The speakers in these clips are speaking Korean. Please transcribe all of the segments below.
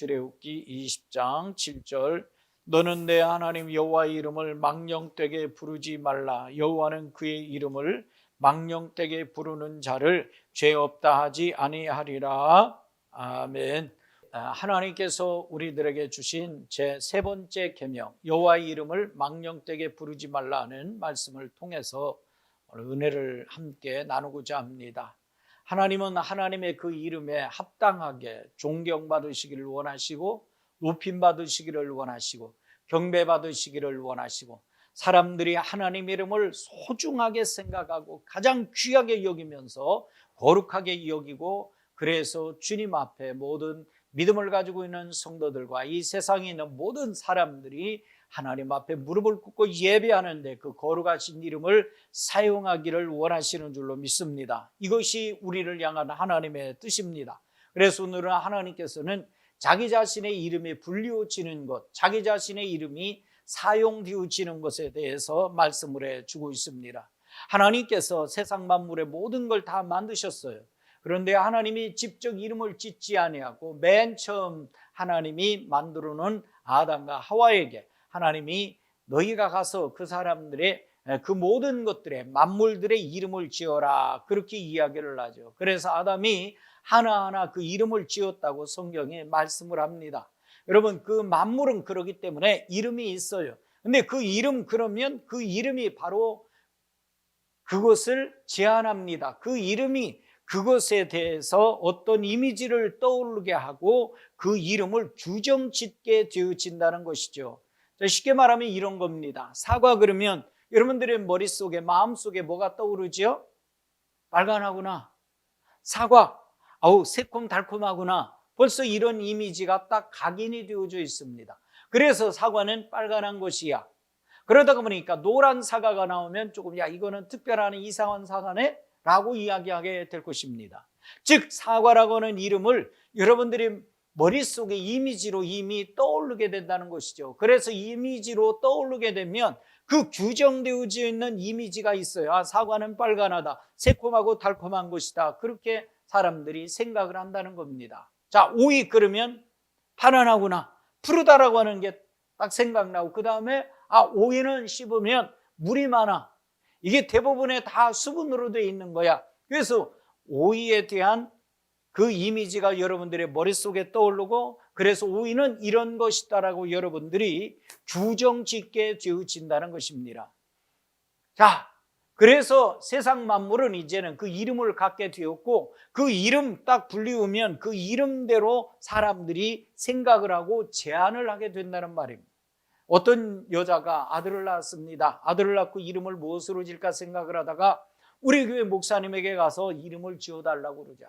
출애굽기 20장 7절 너는 내 하나님 여호와의 이름을 망령되게 부르지 말라. 여호와는 그의 이름을 망령되게 부르는 자를 죄 없다 하지 아니하리라. 아멘. 하나님께서 우리들에게 주신 제 세 번째 계명, 여호와의 이름을 망령되게 부르지 말라는 말씀을 통해서 오늘 은혜를 함께 나누고자 합니다. 하나님은 하나님의 그 이름에 합당하게 존경받으시기를 원하시고 높임받으시기를 원하시고 경배받으시기를 원하시고 사람들이 하나님 이름을 소중하게 생각하고 가장 귀하게 여기면서 거룩하게 여기고, 그래서 주님 앞에 모든 믿음을 가지고 있는 성도들과 이 세상에 있는 모든 사람들이 하나님 앞에 무릎을 꿇고 예배하는데 그 거룩하신 이름을 사용하기를 원하시는 줄로 믿습니다. 이것이 우리를 향한 하나님의 뜻입니다. 그래서 오늘은 하나님께서는 자기 자신의 이름이 불리워지는 것, 자기 자신의 이름이 사용되어지는 것에 대해서 말씀을 해주고 있습니다. 하나님께서 세상 만물의 모든 걸 다 만드셨어요. 그런데 하나님이 직접 이름을 짓지 아니하고 맨 처음 하나님이 만들어 놓은 아담과 하와에게 하나님이 너희가 가서 그 사람들의 그 모든 것들의 만물들의 이름을 지어라, 그렇게 이야기를 하죠. 그래서 아담이 하나하나 그 이름을 지었다고 성경에 말씀을 합니다. 여러분, 그 만물은 그러기 때문에 이름이 있어요. 근데 그 이름, 그러면 그 이름이 바로 그것을 제한합니다. 그 이름이 그것에 대해서 어떤 이미지를 떠오르게 하고 그 이름을 규정짓게 되어진다는 것이죠. 쉽게 말하면 이런 겁니다. 사과 그러면 여러분들의 머릿속에, 마음속에 뭐가 떠오르죠? 빨간하구나. 사과, 아우 새콤달콤하구나. 벌써 이런 이미지가 딱 각인이 되어져 있습니다. 그래서 사과는 빨간한 것이야. 그러다 보니까 노란 사과가 나오면 조금 이거는 특별한 이상한 사과네? 라고 이야기하게 될 것입니다. 즉 사과라고 하는 이름을 여러분들이 머릿속에 이미지로 이미 떠오르게 된다는 것이죠. 그래서 이미지로 떠오르게 되면 그 규정되어져 있는 이미지가 있어요. 사과는 빨간하다, 새콤하고 달콤한 것이다, 그렇게 사람들이 생각을 한다는 겁니다. 자, 오이 그러면 파란하구나, 푸르다라고 하는 게 딱 생각나고, 그 다음에 오이는 씹으면 물이 많아, 이게 대부분에 다 수분으로 되어 있는 거야. 그래서 오이에 대한 그 이미지가 여러분들의 머릿속에 떠오르고, 그래서 오이는 이런 것이다라고 여러분들이 규정짓게 되어진다는 것입니다. 자, 그래서 세상 만물은 이제는 그 이름을 갖게 되었고, 그 이름 딱 불리우면 그 이름대로 사람들이 생각을 하고 제안을 하게 된다는 말입니다. 어떤 여자가 아들을 낳았습니다. 아들을 낳고 이름을 무엇으로 질까 생각을 하다가 우리 교회 목사님에게 가서 이름을 지어달라고 그러자.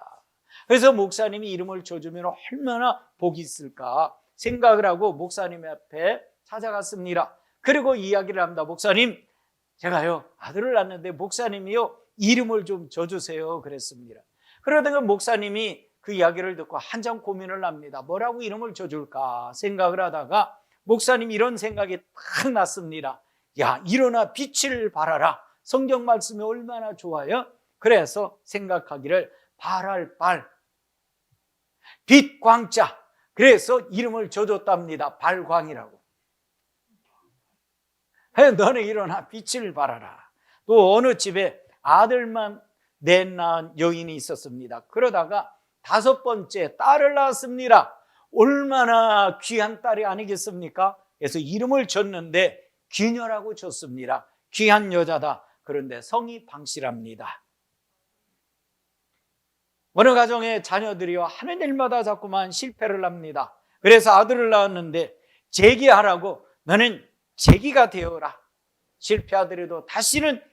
그래서 목사님이 이름을 지어주면 얼마나 복이 있을까 생각을 하고 목사님 앞에 찾아갔습니다. 그리고 이야기를 합니다. 목사님, 제가요 아들을 낳았는데 목사님이요 이름을 좀 지어주세요 그랬습니다. 그러다가 목사님이 그 이야기를 듣고 한참 고민을 합니다. 뭐라고 이름을 지어줄까 생각을 하다가 목사님이 이런 생각이 딱 났습니다. 야, 일어나 빛을 발하라. 성경 말씀이 얼마나 좋아요. 그래서 생각하기를 발할 발, 빛 광자, 그래서 이름을 지어줬답니다. 발광이라고. 너는 일어나 빛을 발하라. 또 어느 집에 아들만 낳은 여인이 있었습니다. 그러다가 5번째 딸을 낳았습니다. 얼마나 귀한 딸이 아니겠습니까? 그래서 이름을 줬는데 귀녀라고 줬습니다. 귀한 여자다. 그런데 성이 방실합니다. 어느 가정의 자녀들이요 하는 일마다 자꾸만 실패를 합니다. 그래서 아들을 낳았는데 재기하라고, 너는 재기가 되어라. 실패하더라도 다시는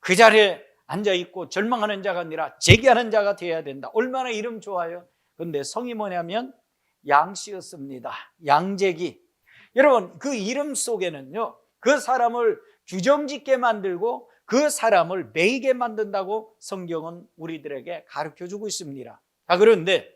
그 자리에 앉아있고 절망하는 자가 아니라 재기하는 자가 되어야 된다. 얼마나 이름 좋아요. 그런데 성이 뭐냐면 양씨였습니다. 양재기. 여러분, 그 이름 속에는요 그 사람을 규정짓게 만들고 그 사람을 매이게 만든다고 성경은 우리들에게 가르쳐주고 있습니다. 자, 그런데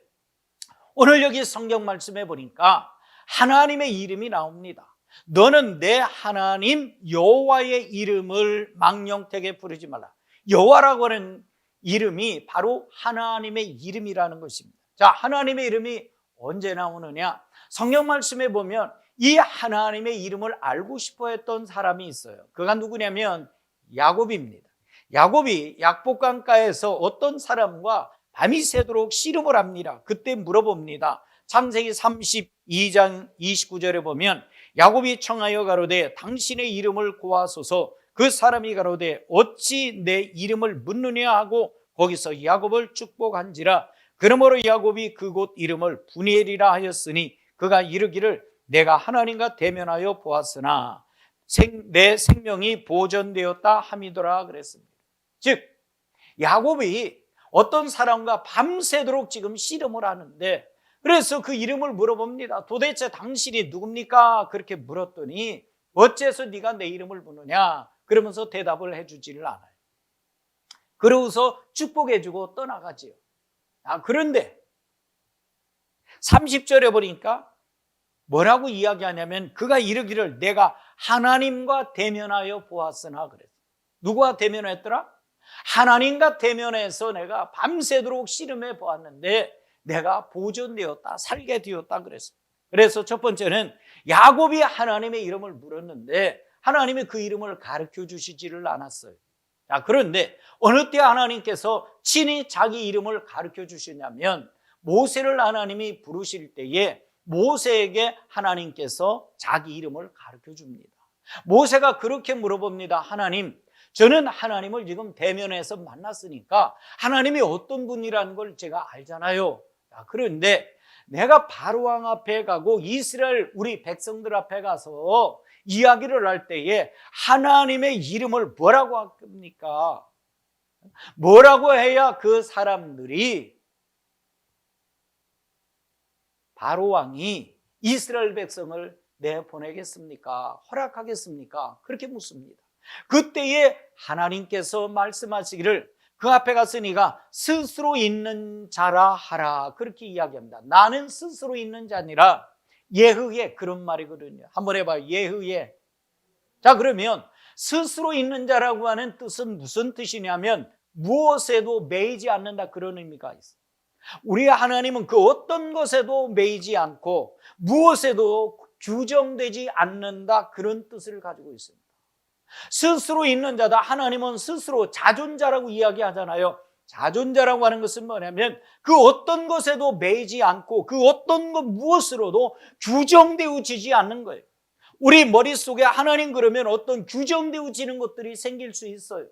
오늘 여기 성경 말씀에 보니까 하나님의 이름이 나옵니다. 너는 내 하나님 여호와의 이름을 망령되게 부르지 말라. 여호와라고 하는 이름이 바로 하나님의 이름이라는 것입니다. 자, 하나님의 이름이 언제 나오느냐? 성경 말씀에 보면 이 하나님의 이름을 알고 싶어 했던 사람이 있어요. 그가 누구냐면 야곱입니다. 야곱이 약복강가에서 어떤 사람과 밤이 새도록 씨름을 합니다. 그때 물어봅니다. 창세기 32장 29절에 보면 야곱이 청하여 가로되 당신의 이름을 고하소서. 그 사람이 가로되 어찌 내 이름을 묻느냐 하고 거기서 야곱을 축복한지라. 그러므로 야곱이 그곳 이름을 분이엘이라 하였으니 그가 이르기를 내가 하나님과 대면하여 보았으나 내 생명이 보존되었다 함이더라 그랬습니다. 즉 야곱이 어떤 사람과 밤새도록 지금 씨름을 하는데, 그래서 그 이름을 물어봅니다. 도대체 당신이 누굽니까? 그렇게 물었더니 어째서 네가 내 이름을 묻느냐? 그러면서 대답을 해주지를 않아요. 그러고서 축복해주고 떠나가지요. 그런데 30절에 보니까 뭐라고 이야기하냐면 그가 이르기를 내가 하나님과 대면하여 보았으나 그랬어요. 누구와 대면했더라? 하나님과 대면해서 내가 밤새도록 씨름해 보았는데 내가 보존되었다, 살게 되었다 그랬어요. 그래서 첫 번째는 야곱이 하나님의 이름을 물었는데 하나님이 그 이름을 가르쳐 주시지를 않았어요. 그런데 어느 때 하나님께서 친히 자기 이름을 가르쳐 주시냐면 모세를 하나님이 부르실 때에 모세에게 하나님께서 자기 이름을 가르쳐 줍니다. 모세가 그렇게 물어봅니다. 하나님, 저는 하나님을 지금 대면해서 만났으니까 하나님이 어떤 분이라는 걸 제가 알잖아요. 그런데 내가 바로왕 앞에 가고 이스라엘 우리 백성들 앞에 가서 이야기를 할 때에 하나님의 이름을 뭐라고 합니까? 뭐라고 해야 그 사람들이 바로왕이 이스라엘 백성을 내보내겠습니까? 허락하겠습니까? 그렇게 묻습니다. 그때에 하나님께서 말씀하시기를 그 앞에 가서 네가 스스로 있는 자라 하라 그렇게 이야기합니다. 나는 스스로 있는 자니라. 예흐에 그런 말이거든요. 한번 해봐요. 예흐에. 자, 그러면 스스로 있는 자라고 하는 뜻은 무슨 뜻이냐면 무엇에도 매이지 않는다 그런 의미가 있어요. 우리 하나님은 그 어떤 것에도 매이지 않고 무엇에도 규정되지 않는다 그런 뜻을 가지고 있습니다. 스스로 있는 자다. 하나님은 스스로 자존자라고 이야기하잖아요. 자존자라고 하는 것은 뭐냐면 그 어떤 것에도 매이지 않고 그 어떤 것 무엇으로도 규정되어지지 않는 거예요. 우리 머릿속에 하나님 그러면 어떤 규정되어지는 것들이 생길 수 있어요.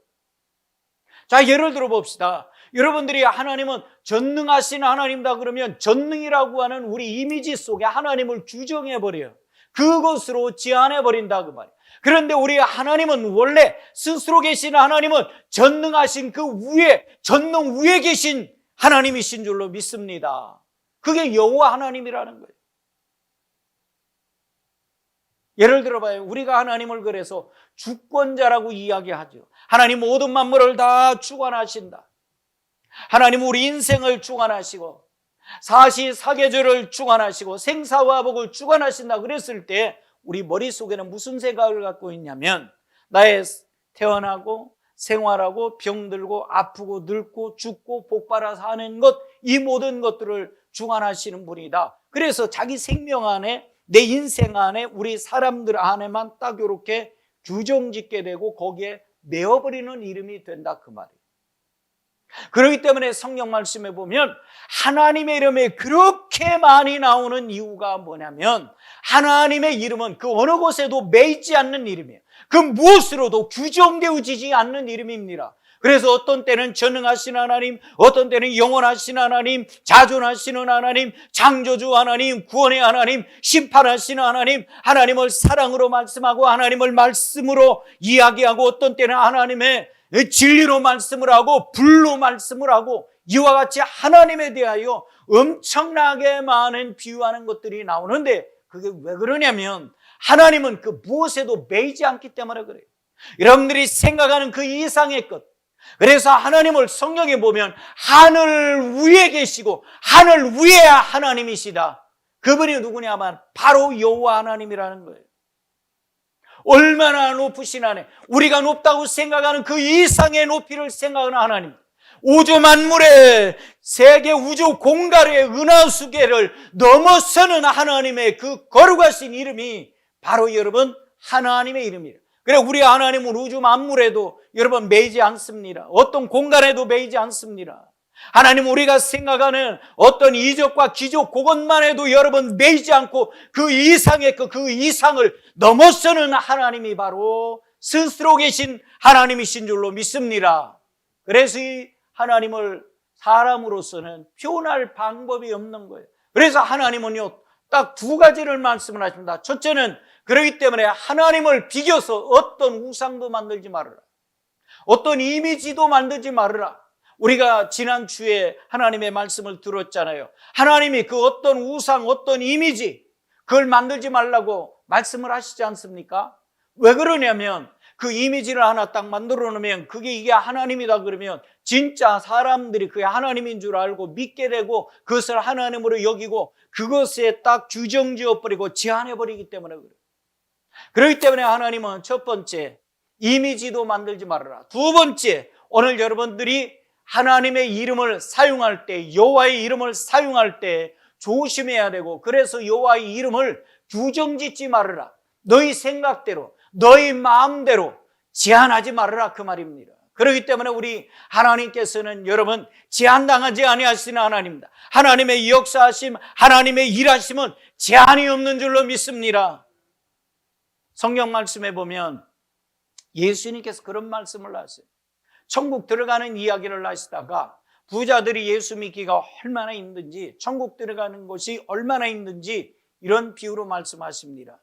자, 예를 들어 봅시다. 여러분들이 하나님은 전능하신 하나님이다 그러면 전능이라고 하는 우리 이미지 속에 하나님을 규정해버려요. 그것으로 제한해버린다 그 말이에요. 그런데 우리 하나님은 원래 스스로 계신 하나님은 전능하신 그 위에, 전능 위에 계신 하나님이신 줄로 믿습니다. 그게 여호와 하나님이라는 거예요. 예를 들어봐요. 우리가 하나님을 그래서 주권자라고 이야기하죠. 하나님 모든 만물을 다 주관하신다. 하나님 우리 인생을 주관하시고 사시사계절을 주관하시고 생사화복을 주관하신다 그랬을 때 우리 머릿속에는 무슨 생각을 갖고 있냐면 나의 태어나고 생활하고 병들고 아프고 늙고 죽고 복받아 사는 것, 이 모든 것들을 주관하시는 분이다. 그래서 자기 생명 안에, 내 인생 안에, 우리 사람들 안에만 딱 이렇게 규정짓게 되고 거기에 메어버리는 이름이 된다 그 말이에요. 그렇기 때문에 성경 말씀에 보면 하나님의 이름에 그렇게 많이 나오는 이유가 뭐냐면 하나님의 이름은 그 어느 곳에도 매이지 않는 이름이에요. 그 무엇으로도 규정되어지지 않는 이름입니다. 그래서 어떤 때는 전능하신 하나님, 어떤 때는 영원하신 하나님, 자존하시는 하나님, 창조주 하나님, 구원의 하나님, 심판하시는 하나님, 하나님을 사랑으로 말씀하고 하나님을 말씀으로 이야기하고 어떤 때는 하나님의 진리로 말씀을 하고 불로 말씀을 하고 이와 같이 하나님에 대하여 엄청나게 많은 비유하는 것들이 나오는데 그게 왜 그러냐면 하나님은 그 무엇에도 매이지 않기 때문에 그래요. 여러분들이 생각하는 그 이상의 것, 그래서 하나님을 성경에 보면 하늘 위에 계시고 하늘 위에 하나님이시다. 그분이 누구냐면 바로 여호와 하나님이라는 거예요. 얼마나 높으신 하나님, 우리가 높다고 생각하는 그 이상의 높이를 생각하는 하나님, 우주 만물에 세계 우주 공간의 은하수계를 넘어서는 하나님의 그 거룩하신 이름이 바로 여러분 하나님의 이름이에요. 그래 우리 하나님은 우주 만물에도 여러분 매이지 않습니다. 어떤 공간에도 매이지 않습니다. 하나님 우리가 생각하는 어떤 이적과 기적 그것만 해도 여러분 매이지 않고 그 이상의 그 이상을 넘어서는 하나님이 바로 스스로 계신 하나님이신 줄로 믿습니다. 그래서 이 하나님을 사람으로서는 표현할 방법이 없는 거예요. 그래서 하나님은요 딱 두 가지를 말씀을 하십니다. 첫째는 그렇기 때문에 하나님을 비교서 어떤 우상도 만들지 말아라. 어떤 이미지도 만들지 말아라. 우리가 지난주에 하나님의 말씀을 들었잖아요. 하나님이 그 어떤 우상, 어떤 이미지 그걸 만들지 말라고 말씀을 하시지 않습니까? 왜 그러냐면 그 이미지를 하나 딱 만들어 놓으면 그게 이게 하나님이다 그러면 진짜 사람들이 그게 하나님인 줄 알고 믿게 되고 그것을 하나님으로 여기고 그것에 딱 규정지어버리고 제한해버리기 때문에 그래요. 그렇기 때문에 하나님은 첫 번째 이미지도 만들지 말아라. 두 번째 오늘 여러분들이 하나님의 이름을 사용할 때 여호와의 이름을 사용할 때 조심해야 되고 그래서 여호와의 이름을 규정짓지 말아라. 너희 생각대로 너희 마음대로 제한하지 말아라 그 말입니다. 그렇기 때문에 우리 하나님께서는 여러분 제한당하지 아니하시는 하나님입니다. 하나님의 역사하심 하나님의 일하심은 제한이 없는 줄로 믿습니다. 성경 말씀에 보면 예수님께서 그런 말씀을 하세요. 천국 들어가는 이야기를 하시다가 부자들이 예수 믿기가 얼마나 힘든지 천국 들어가는 것이 얼마나 힘든지 이런 비유로 말씀하십니다.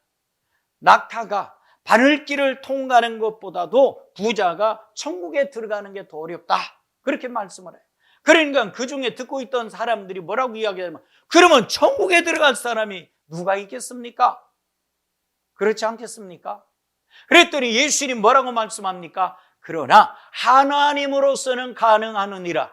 낙타가 바늘길을 통과하는 것보다도 부자가 천국에 들어가는 게 더 어렵다 그렇게 말씀을 해요. 그러니까 그 중에 듣고 있던 사람들이 뭐라고 이야기하냐면 그러면 천국에 들어갈 사람이 누가 있겠습니까? 그렇지 않겠습니까? 그랬더니 예수님이 뭐라고 말씀합니까? 그러나 하나님으로서는 가능하느니라.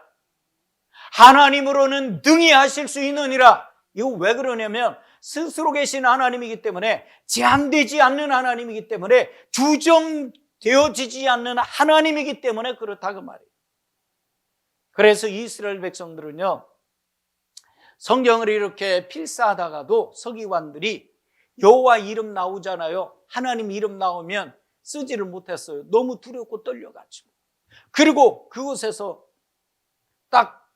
하나님으로는 능히 하실 수 있느니라. 이거 왜 그러냐면 스스로 계신 하나님이기 때문에 제한되지 않는 하나님이기 때문에 규정되어지지 않는 하나님이기 때문에 그렇다 그 말이에요. 그래서 이스라엘 백성들은요 성경을 이렇게 필사하다가도 서기관들이 여호와 이름 나오잖아요. 하나님 이름 나오면 쓰지를 못했어요. 너무 두렵고 떨려가지고. 그리고 그곳에서 딱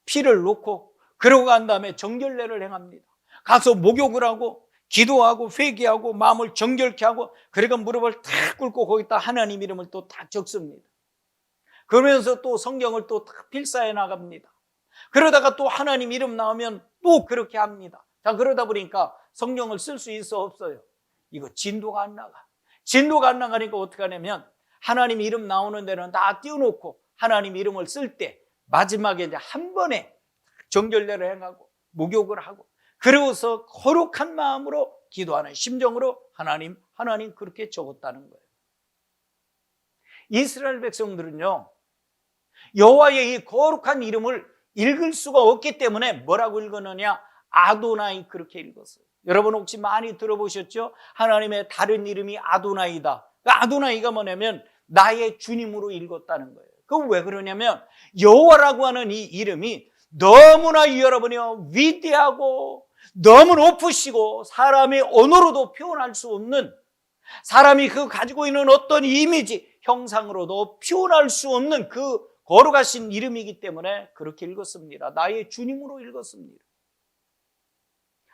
피를 놓고 그러고 간 다음에 정결례를 행합니다. 가서 목욕을 하고 기도하고 회개하고 마음을 정결케 하고 그리고 무릎을 탁 꿇고 거기다 하나님 이름을 또 딱 적습니다. 그러면서 또 성경을 또 딱 필사해 나갑니다. 그러다가 또 하나님 이름 나오면 또 그렇게 합니다. 자, 그러다 보니까 성경을 쓸 수 있어 없어요? 이거 진도가 안 나가. 진도가 안 나가니까 어떻게 하냐면 하나님 이름 나오는 데는 다 띄워놓고 하나님 이름을 쓸 때 마지막에 이제 한 번에 정결례를 행하고 목욕을 하고 그러고서 거룩한 마음으로 기도하는 심정으로 하나님 그렇게 적었다는 거예요. 이스라엘 백성들은요 여호와의 이 거룩한 이름을 읽을 수가 없기 때문에 뭐라고 읽었느냐? 아도나이 그렇게 읽었어요. 여러분 혹시 많이 들어보셨죠? 하나님의 다른 이름이 아도나이다. 아도나이가 뭐냐면 나의 주님으로 읽었다는 거예요. 그건 왜 그러냐면 여호와라고 하는 이 이름이 너무나 여러분이 위대하고 너무 높으시고 사람의 언어로도 표현할 수 없는 사람이 그 가지고 있는 어떤 이미지 형상으로도 표현할 수 없는 그 거룩하신 이름이기 때문에 그렇게 읽었습니다. 나의 주님으로 읽었습니다.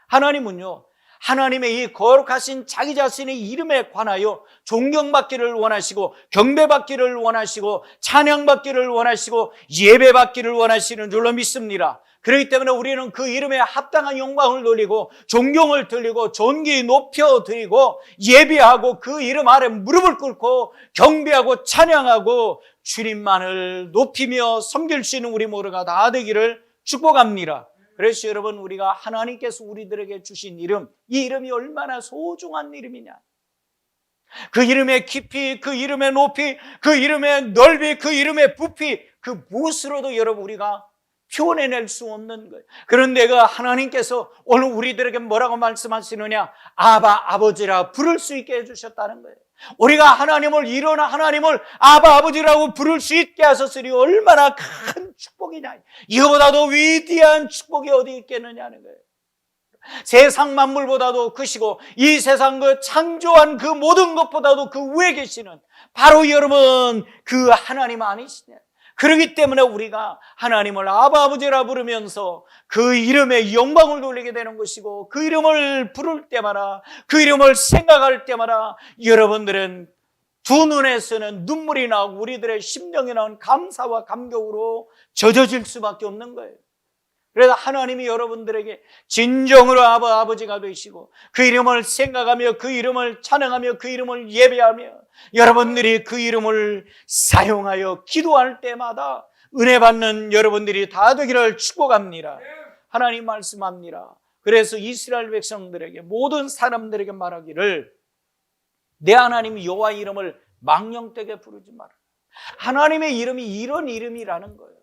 하나님은요 하나님의 이 거룩하신 자기 자신의 이름에 관하여 존경받기를 원하시고 경배받기를 원하시고 찬양받기를 원하시고 예배받기를 원하시는 줄로 믿습니다. 그렇기 때문에 우리는 그 이름에 합당한 영광을 돌리고 존경을 드리고 존귀 높여드리고 예배하고 그 이름 아래 무릎을 꿇고 경배하고 찬양하고 주님만을 높이며 섬길 수 있는 우리 모두가 다 되기를 축복합니다. 그래서 여러분 우리가 하나님께서 우리들에게 주신 이름 이 이름이 얼마나 소중한 이름이냐 그 이름의 깊이 그 이름의 높이 그 이름의 넓이 그 이름의 부피 그 무엇으로도 여러분 우리가 표현해낼 수 없는 거예요. 그런데 그 하나님께서 오늘 우리들에게 뭐라고 말씀하시느냐? 아바 아버지라 부를 수 있게 해주셨다는 거예요. 우리가 하나님을 일어나 하나님을 아바 아버지라고 부를 수 있게 하셨으니 얼마나 큰 축복이냐. 이거보다도 위대한 축복이 어디 있겠느냐는 거예요. 세상 만물보다도 크시고 이 세상 그 창조한 그 모든 것보다도 그 위에 계시는 바로 여러분 그 하나님 아니시냐. 그렇기 때문에 우리가 하나님을 아바 아버지라 부르면서 그 이름에 영광을 돌리게 되는 것이고, 그 이름을 부를 때마다, 그 이름을 생각할 때마다 여러분들은 두 눈에서는 눈물이 나오고 우리들의 심령에 나온 감사와 감격으로 젖어질 수밖에 없는 거예요. 그래서 하나님이 여러분들에게 진정으로 아버지가 되시고 그 이름을 생각하며 그 이름을 찬양하며 그 이름을 예배하며 여러분들이 그 이름을 사용하여 기도할 때마다 은혜 받는 여러분들이 다 되기를 축복합니다. 하나님 말씀합니다. 그래서 이스라엘 백성들에게, 모든 사람들에게 말하기를 내 하나님 여호와 이름을 망령되게 부르지 마라. 하나님의 이름이 이런 이름이라는 거예요.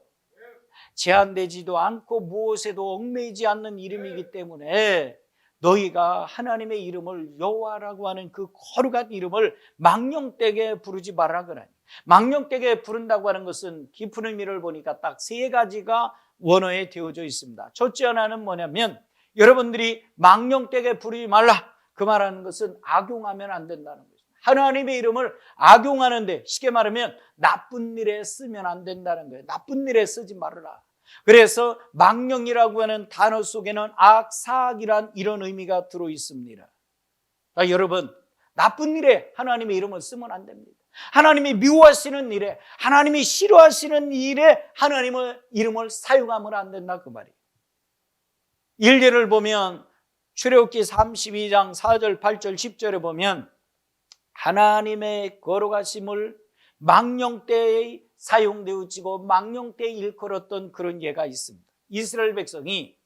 제한되지도 않고 무엇에도 얽매이지 않는 이름이기 때문에 너희가 하나님의 이름을 여호와라고 하는 그 거룩한 이름을 망령되게 부르지 말라 그러니, 망령되게 부른다고 하는 것은 깊은 의미를 보니까 딱 세 가지가 원어에 되어져 있습니다. 첫째 하나는 뭐냐면 여러분들이 망령되게 부르지 말라, 그 말하는 것은 악용하면 안 된다는 것입니다. 하나님의 이름을 악용하는데, 쉽게 말하면 나쁜 일에 쓰면 안 된다는 거예요. 나쁜 일에 쓰지 말아라. 그래서 망령이라고 하는 단어 속에는 악사악이란 이런 의미가 들어 있습니다. 그러니까 여러분, 나쁜 일에 하나님의 이름을 쓰면 안 됩니다. 하나님이 미워하시는 일에, 하나님이 싫어하시는 일에 하나님의 이름을 사용하면 안 된다, 그 말이에요. 일례를 보면 출애굽기 32장 4절 8절 10절에 보면 하나님의 거룩하심을 망령때에 사용되어지고 망령때에 일컬었던 그런 예가 있습니다. 이스라엘 백성이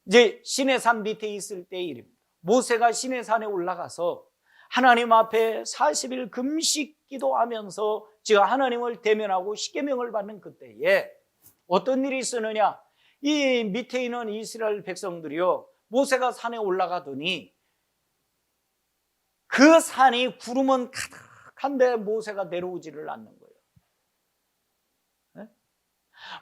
이제 시내산 밑에 있을 때의 일입니다. 모세가 시내산에 올라가서 하나님 앞에 40일 금식 기도하면서 지금 하나님을 대면하고 십계명을 받는 그때에 어떤 일이 있었느냐? 이 밑에 있는 이스라엘 백성들이요, 모세가 산에 올라가더니 그 산이 구름은 가득한데 모세가 내려오지를 않는 거예요. 네?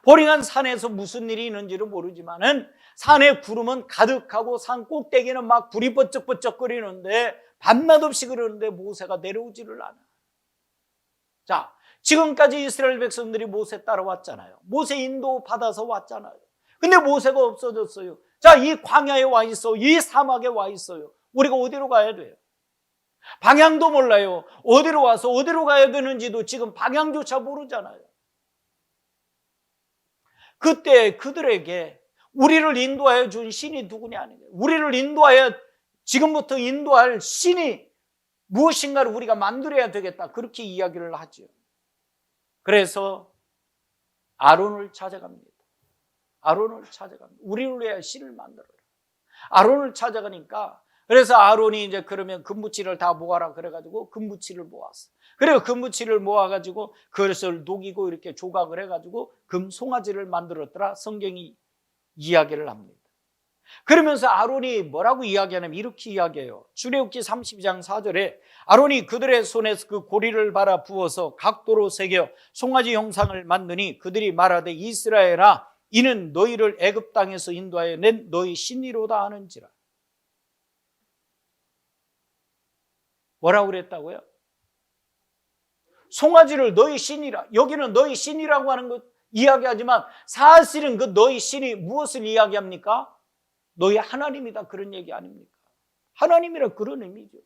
보링한 산에서 무슨 일이 있는지를 모르지만은 산에 구름은 가득하고 산 꼭대기는 막 불이 번쩍번쩍거리는데 밤낮 없이 그러는데 모세가 내려오지를 않아. 자, 지금까지 이스라엘 백성들이 모세 따라왔잖아요. 모세 인도 받아서 왔잖아요. 근데 모세가 없어졌어요. 자, 이 광야에 와 있어, 이 사막에 와 있어요. 우리가 어디로 가야 돼요? 방향도 몰라요. 어디로 와서 어디로 가야 되는지도 지금 방향조차 모르잖아요. 그때 그들에게 우리를 인도하여 준 신이 누구냐? 우리를 인도하여 지금부터 인도할 신이 무엇인가를 우리가 만들어야 되겠다, 그렇게 이야기를 하죠. 그래서 아론을 찾아갑니다. 아론을 찾아갑니다. 우리를 위해 신을 만들어라. 아론을 찾아가니까, 그래서 아론이 이제 그러면 금붙이를 다 모아라 그래가지고 금붙이를 모았어. 그리고 금붙이를 모아가지고 그것을 녹이고 이렇게 조각을 해가지고 금 송아지를 만들었더라, 성경이 이야기를 합니다. 그러면서 아론이 뭐라고 이야기하냐면 이렇게 이야기해요. 출애굽기 32장 4절에 아론이 그들의 손에서 그 고리를 발아 부어서 각도로 새겨 송아지 형상을 만드니 그들이 말하되 이스라엘아, 이는 너희를 애굽 땅에서 인도하여 낸 너희 신이로다 하는지라. 뭐라고 그랬다고요? 송아지를 너희 신이라. 여기는 너희 신이라고 하는 것 이야기하지만 사실은 그 너희 신이 무엇을 이야기합니까? 너희 하나님이다, 그런 얘기 아닙니까? 하나님이라 그런 의미죠.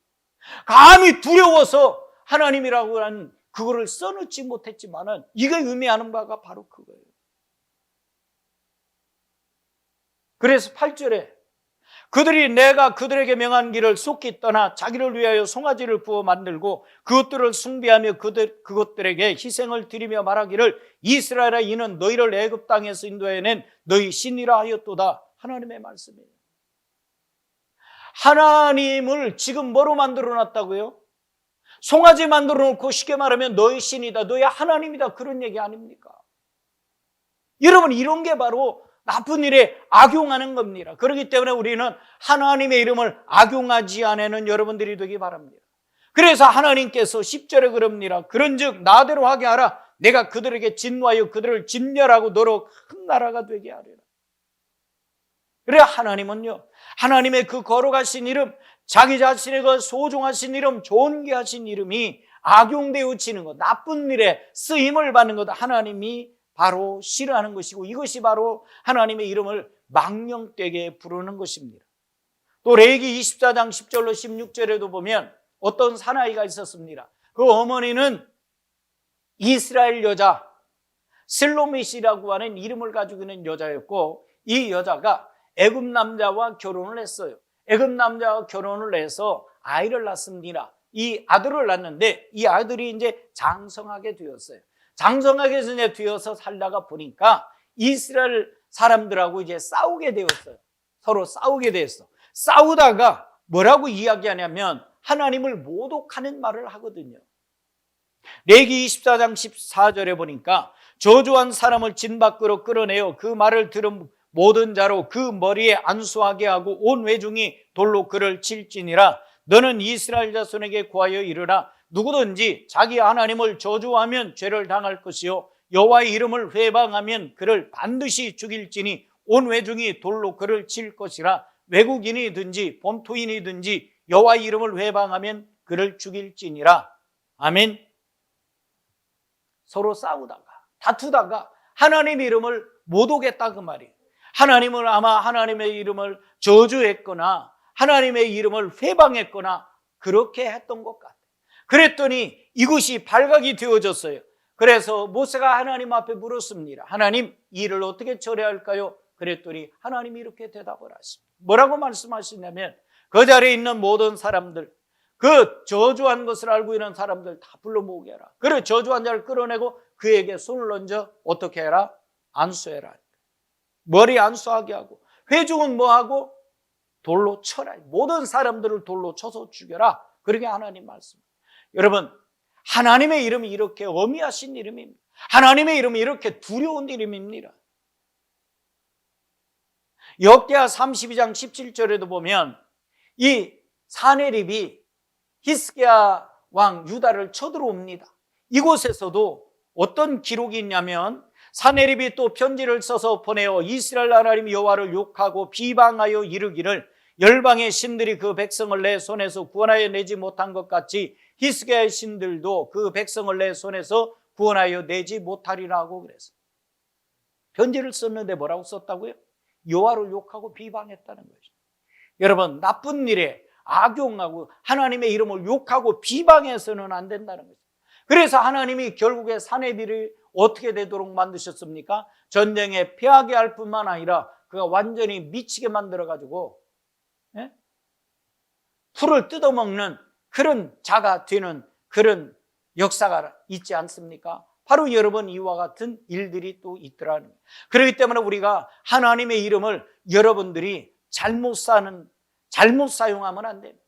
감히 두려워서 하나님이라고 하는 그거를 써놓지 못했지만은 이게 의미하는 바가 바로 그거예요. 그래서 8절에 그들이 내가 그들에게 명한 길을 속히 떠나 자기를 위하여 송아지를 구워 만들고 그것들을 숭배하며 그것들에게 희생을 드리며 말하기를 이스라엘아, 이는 너희를 애굽 땅에서 인도해낸 너희 신이라 하였도다. 하나님의 말씀이에요. 하나님을 지금 뭐로 만들어 놨다고요? 송아지 만들어 놓고 쉽게 말하면 너희 신이다, 너희 하나님이다, 그런 얘기 아닙니까? 여러분, 이런 게 바로 나쁜 일에 악용하는 겁니다. 그렇기 때문에 우리는 하나님의 이름을 악용하지 않는 여러분들이 되기 바랍니다. 그래서 하나님께서 10절에 그럽니다. 그런즉 나대로 하게 하라. 내가 그들에게 진노하여 그들을 진멸하고 너로 큰 나라가 되게 하리라. 그래, 하나님은요, 하나님의 그 거룩하신 이름, 자기 자신의 그 소중하신 이름, 존귀하신 이름이 악용되어지는 것, 나쁜 일에 쓰임을 받는 것, 하나님이 바로 싫어하는 것이고, 이것이 바로 하나님의 이름을 망령되게 부르는 것입니다. 또 레위기 24장 10절로 16절에도 보면 어떤 사나이가 있었습니다. 그 어머니는 이스라엘 여자 슬로밋이라고 하는 이름을 가지고 있는 여자였고, 이 여자가 애굽 남자와 결혼을 했어요. 애굽 남자와 결혼을 해서 아이를 낳습니다. 이 아들을 낳는데 이 아들이 이제 장성하게 되었어요. 장성하게 이제 되어서 살다가 보니까 이스라엘 사람들하고 이제 싸우게 되었어요. 서로 싸우게 됐어. 싸우다가 뭐라고 이야기하냐면 하나님을 모독하는 말을 하거든요. 레위기 24장 14절에 보니까 저주한 사람을 진 밖으로 끌어내어 그 말을 들은 모든 자로 그 머리에 안수하게 하고 온 회중이 돌로 그를 칠지니라. 너는 이스라엘 자손에게 구하여 이르라. 누구든지 자기 하나님을 저주하면 죄를 당할 것이요 여호와의 이름을 회방하면 그를 반드시 죽일지니 온 회중이 돌로 그를 칠 것이라. 외국인이든지 본토인이든지 여호와의 이름을 회방하면 그를 죽일지니라. 아멘. 서로 싸우다가 다투다가 하나님의 이름을 모독했다 그 말이에요. 하나님을 아마 하나님의 이름을 저주했거나 하나님의 이름을 회방했거나 그렇게 했던 것 같아요. 그랬더니 이것이 발각이 되어졌어요. 그래서 모세가 하나님 앞에 물었습니다. 하나님, 이 일을 어떻게 처리할까요? 그랬더니 하나님이 이렇게 대답을 하십니다. 뭐라고 말씀하시냐면 그 자리에 있는 모든 사람들, 그 저주한 것을 알고 있는 사람들 다 불러 모으게 해라. 그래, 저주한 자를 끌어내고 그에게 손을 얹어 어떻게 해라? 안수해라. 머리 안수하게 하고, 회중은 뭐하고? 돌로 쳐라. 모든 사람들을 돌로 쳐서 죽여라. 그렇게 하나님 말씀. 여러분, 하나님의 이름이 이렇게 어미하신 이름입니다. 하나님의 이름이 이렇게 두려운 이름입니다. 역대하 32장 17절에도 보면 이 사네립이 히스기야 왕 유다를 쳐들어옵니다. 이곳에서도 어떤 기록이 있냐면 사네립이 또 편지를 써서 보내어 이스라엘 하나님 여호와를 욕하고 비방하여 이르기를 열방의 신들이 그 백성을 내 손에서 구원하여 내지 못한 것 같이 히스기야의 신들도 그 백성을 내 손에서 구원하여 내지 못하리라고 그랬어요. 편지를 썼는데 뭐라고 썼다고요? 여호와를 욕하고 비방했다는 거죠. 여러분, 나쁜 일에 악용하고 하나님의 이름을 욕하고 비방해서는 안 된다는 거죠. 그래서 하나님이 결국에 사네립을 어떻게 되도록 만드셨습니까? 전쟁에 패하게 할 뿐만 아니라 그가 완전히 미치게 만들어가지고 풀을 뜯어먹는 그런 자가 되는 그런 역사가 있지 않습니까? 바로 여러분 이와 같은 일들이 또 있더라는 거예요. 그렇기 때문에 우리가 하나님의 이름을 여러분들이 잘못 사용하면 안 됩니다.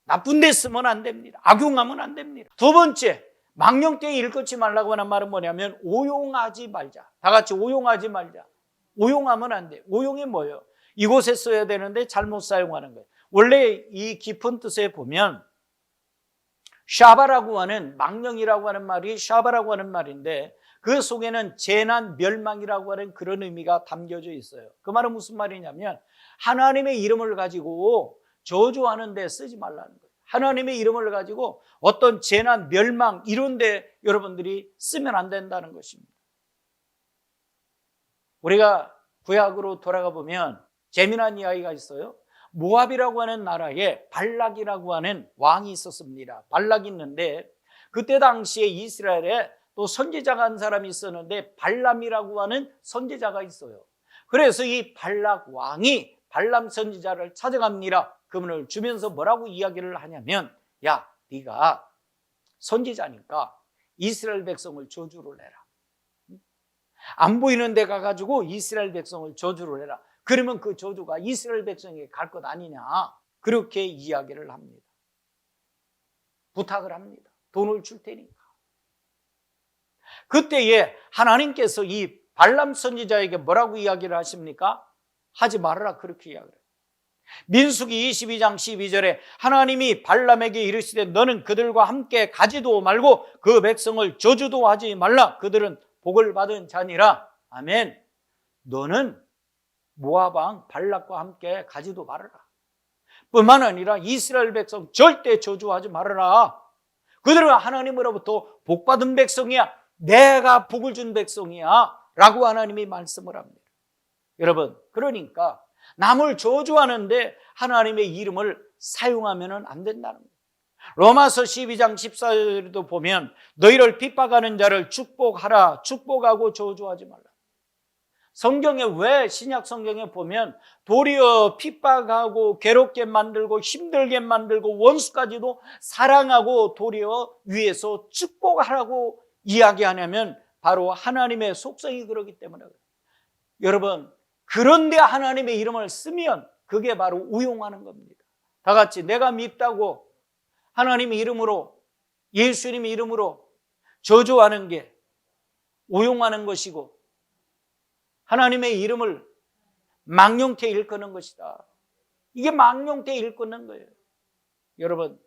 나쁜 데 쓰면 안 됩니다. 악용하면 안 됩니다. 두 번째, 망령되이 일컫지 말라고 하는 말은 뭐냐면 오용하지 말자. 다 같이 오용하지 말자. 오용하면 안 돼요. 오용이 뭐예요? 이곳에 써야 되는데 잘못 사용하는 거예요. 원래 이 깊은 뜻에 보면 샤바라고 하는, 망령이라고 하는 말이 샤바라고 하는 말인데 그 속에는 재난, 멸망이라고 하는 그런 의미가 담겨져 있어요. 그 말은 무슨 말이냐면 하나님의 이름을 가지고 저주하는 데 쓰지 말라는 거예요. 하나님의 이름을 가지고 어떤 재난, 멸망 이런 데 여러분들이 쓰면 안 된다는 것입니다. 우리가 구약으로 돌아가 보면 재미난 이야기가 있어요. 모압이라고 하는 나라에 발락이라고 하는 왕이 있었습니다. 발락이 있는데 그때 당시에 이스라엘에 또 선지자가 한 사람이 있었는데 발람이라고 하는 선지자가 있어요. 그래서 이 발락 왕이 발람 선지자를 찾아갑니다. 그분을 주면서 뭐라고 이야기를 하냐면 야, 네가 선지자니까 이스라엘 백성을 저주를 해라. 안 보이는 데 가가지고 이스라엘 백성을 저주를 해라. 그러면 그 저주가 이스라엘 백성에게 갈 것 아니냐. 그렇게 이야기를 합니다. 부탁을 합니다. 돈을 줄 테니까. 그때에 하나님께서 이 발람 선지자에게 뭐라고 이야기를 하십니까? 하지 말아라, 그렇게 이야기를 해요. 민수기 22장 12절에 하나님이 발람에게 이르시되 너는 그들과 함께 가지도 말고 그 백성을 저주도 하지 말라. 그들은 복을 받은 자니라. 아멘. 너는 모압 왕 발락과 함께 가지도 말아라. 뿐만 아니라 이스라엘 백성 절대 저주하지 말아라. 그들은 하나님으로부터 복받은 백성이야. 내가 복을 준 백성이야 라고 하나님이 말씀을 합니다. 여러분, 그러니까 남을 저주하는데 하나님의 이름을 사용하면 안 된다는 거예요. 로마서 12장 14절에도 보면 너희를 핍박하는 자를 축복하라. 축복하고 저주하지 말라. 성경에 왜 신약 성경에 보면 도리어 핍박하고 괴롭게 만들고 힘들게 만들고 원수까지도 사랑하고 도리어 위에서 축복하라고 이야기하냐면 바로 하나님의 속성이 그렇기 때문에 그래요. 여러분, 그런데 하나님의 이름을 쓰면 그게 바로 우용하는 겁니다. 다 같이 내가 밉다고 하나님의 이름으로, 예수님의 이름으로 저주하는 게 우용하는 것이고 하나님의 이름을 망령되이 일컫는 것이다. 이게 망령되이 일컫는 거예요. 여러분,